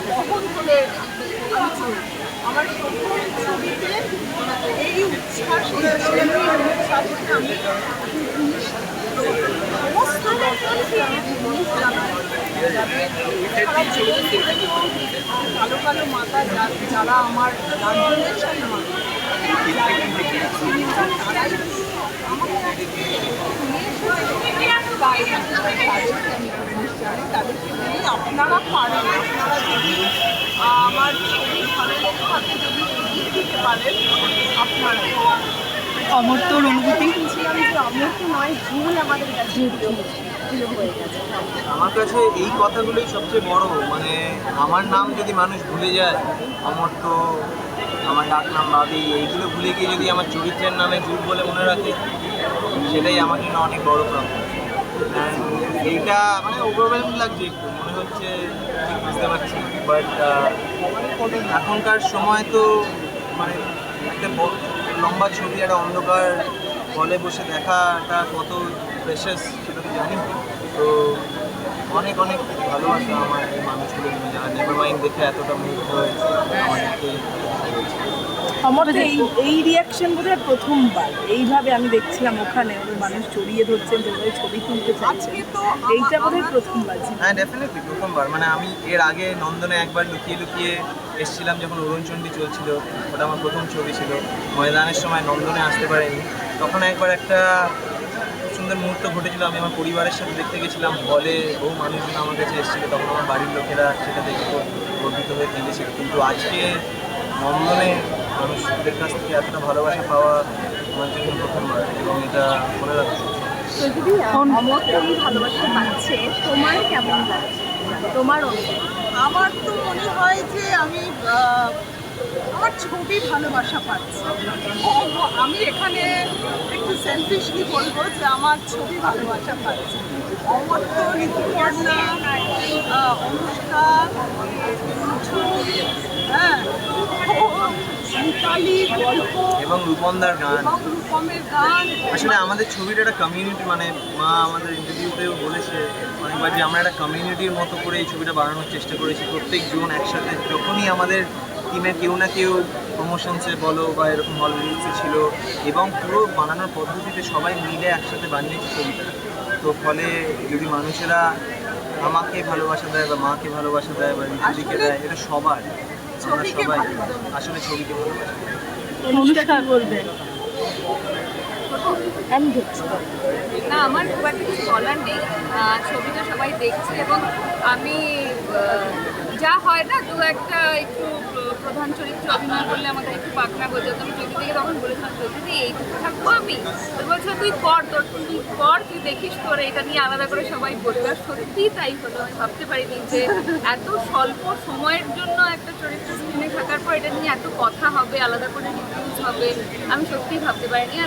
বহন করে আমি চলি। আমার প্রথম ছবিতে এই উচ্ছ্বাস, এই উচ্ছ্বাসে আমি সমস্ত দর্শককে জিনিস জানাই, সারা জীবন ধরে কালো কালো মাথা যারা আমার গার্জেনের সাথে মানুষ তারাই তাদেরকে বলি আপনারা পারেন, আপনারা যদি আমার ছবি ভালো লেগে থাকে, যদি এগিয়ে দিতে পারেন আপনারা। অমর্ত্যর অনুভূতি ছিলাম যে অমর্ত্য নয়, ভুল আমাদের কাছে হয়ে গেছে। আমার কাছে এই কথাগুলোই সবচেয়ে বড়, মানে আমার নাম যদি মানুষ ভুলে যায়, অমর্ত্য, আমার ডাক নাম বাবি, এইগুলো ভুলে গিয়ে যদি আমার চরিত্রের নামে যুগ বলে মনে রাখে, সেটাই আমার জন্য অনেক বড় প্রাপ্য। এইটা মানে ওভারওয়েলম লাগছে, একটু মনে হচ্ছে ঠিক বুঝতে পারছি, বাট এখনকার সময় তো মানে একটা লম্বা ছবি, একটা অন্ধকার হলে বসে দেখাটা কত প্রেশাস সেটা তো জানি। তো অনেক অনেক ভালোবাসা আমার এই মানুষগুলো নিয়ে, যারা নেভার মাইন্ড দেখে এতটা মুগ্ধ হয়েছে আমাদেরকে। আমার এই রিয়াকশন বোধহয় প্রথমবার এইভাবে আমি দেখছিলাম, ওখানে ওদের মানুষ জড়িয়ে ধরছেন, ওদের ছবি তুলতে চাইছে, এইটা বোধহয় প্রথমবার। হ্যাঁ, ডেফিনেটলি প্রথমবার। মানে আমি এর আগে নন্দনে একবার লুকিয়ে লুকিয়ে এসেছিলাম যখন অরুণচণ্ডী চলছিল, ওটা আমার প্রথম ছবি ছিল। ময়দানের সময় নন্দনে আসতে পারিনি, তখন একবার একটা সুন্দর মুহূর্ত ঘটেছিল। আমি আমার পরিবারের সাথে দেখতে গেছিলাম, হলে বহু মানুষজন আমার কাছে এসেছিলো, তখন আমার বাড়ির লোকেরা সেটা দেখে খুব গর্বিত হয়ে কেঁদেছিল। কিন্তু আজকে নন্দনে মানুষদের কাছ থেকে এতটা ভালোবাসা পাওয়া আমার জন্য প্রথমবার, এবং এটা মনে রাখছি। অমর্ত্য এই ভালোবাসা পাচ্ছে, তোমার কেমন লাগছে? তোমার আমার তো মনে হয় যে আমি আমার ছবি ভালোবাসা পাচ্ছে। আমি এখানে একটু সেলফিশলি বলবো যে আমার ছবি ভালোবাসা পাচ্ছে। অমর্ত্য, ঋতুপর্ণা, অনুষ্কা, হ্যাঁ, মিতালি গল্প এবং রূপমদার গান। রূপমের গান। আসলে আমাদের ছবিটা একটা কমিউনিটি, মানে মা আমাদের ইন্টারভিউতেও বলেছে অনেকবার যে আমরা একটা কমিউনিটির মতো করে এই ছবিটা বানানোর চেষ্টা করেছি। প্রত্যেকজন একসাথে, যখনই আমাদের টিমের কেউ না কেউ প্রমোশনসে বলো বা এরকম হল রিলিজে ছিল, এবং পুরো বানানোর পদ্ধতিতে সবাই মিলে একসাথে বানিয়েছি ছবিটা। তো ফলে যদি মানুষেরা আমাকে ভালোবাসা দেয় বা মাকে ভালোবাসা দেয় বা ঋতুদিকে দেয়, এটা সবার, আমরা সবাই আসলে ছবিকে ভালোবাসি। অনুষ্ঠান বলবে না, আমার খুব একটা কিছু বলার নেই। ছবিটা সবাই দেখছে, এবং আমি যা হয় না, দু একটা একটু প্রধান চরিত্রে অভিনয় করলে আমাকে একটু পাখনা বোঝাতো। আমি ছবি থেকে তখন বলেছিলাম, যদি এইটুকু থাকবো আমি, তো বলছিল তুই কর, তুই কর, তুই দেখিস, তোর এটা নিয়ে আলাদা করে সবাই বলবে। আর সত্যিই তাই হলো। আমি ভাবতে পারিনি যে এত স্বল্প সময়ের জন্য একটা চরিত্র স্ক্রিনে থাকার পর এটা নিয়ে এত কথা হবে, আলাদা করে রিভিউজ হবে, আমি সত্যিই ভাবতে পারিনি। আর